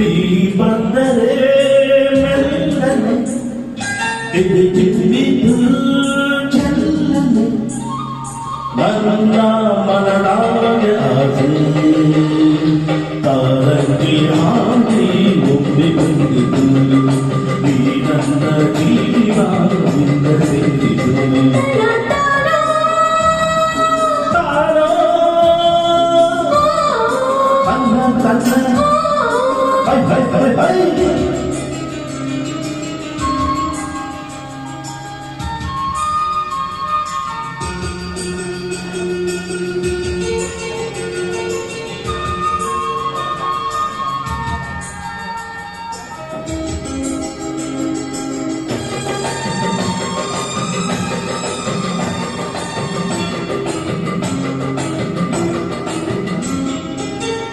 ನೀ ಬಂದರೆ ಮೆಲ್ಲನೆ ಎದೆ ಚಿಮ್ಮಿತು ಚೆಲ್ಲನೆ ನನ್ನ ಮನದಾಗೆ ಆಸೆ ತಾರಂಗಿ ಹಾಕಿ ಒಮ್ಮೆ ಬಂದಿತು ನೀ ನನ್ನ ಜೀವ ನಿನ್ನ ಸೇರಿತು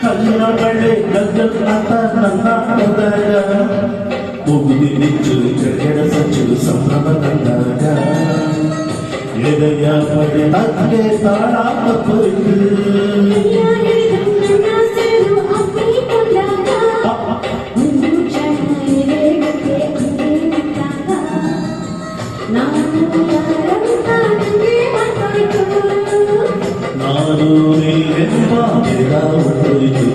ಕನ್ನಡಗಳೇ ಗದ್ದಲಾತ ನನ್ನ ಹೃದಯ ಮುಗುದಿ ನಿಚ್ಚು ಕೆಳ ಸಚ್ಚು ಸಂಭ್ರಮ ಕಂಡಾಗ ಎದೆಯ ಪಡೆದಕ್ಕೆ ತಾಳಾಕ ಹೋಯ್ತು ನಾನು ನೀರೆಂಬ ಬೆದ ಹೊರಟೋಯ್ತು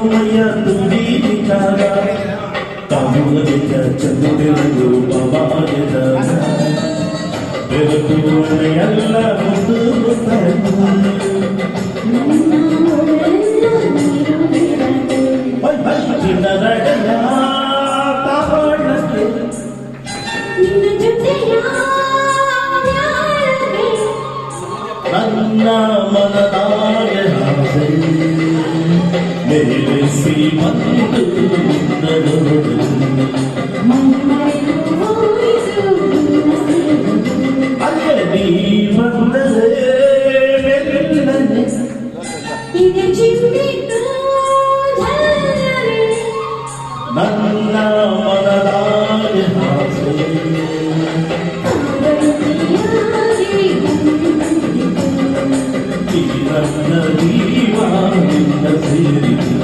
ಮೈಯ ತುಂಬಿ ನಿಂತಾಗ ತಮ್ಮುವುದಿದ್ದ ಚಂದ್ರನು ಬಾಬಾದ ಬೆಳಕು ಎಲ್ಲ ಮುದ್ದು ನನ್ನ ಮನದಾಗೆ ಆಸೆ ಮೇಲಿಸಿ ಬಂದು ಅಲ್ಲೇ ನೀ ಬಂದರೆ ನನ್ನ ಮನದಾಗೆ ಆಸೆ ನನ್ನ ಜೀವ ನಿನ್ನ ಸೇರಿತು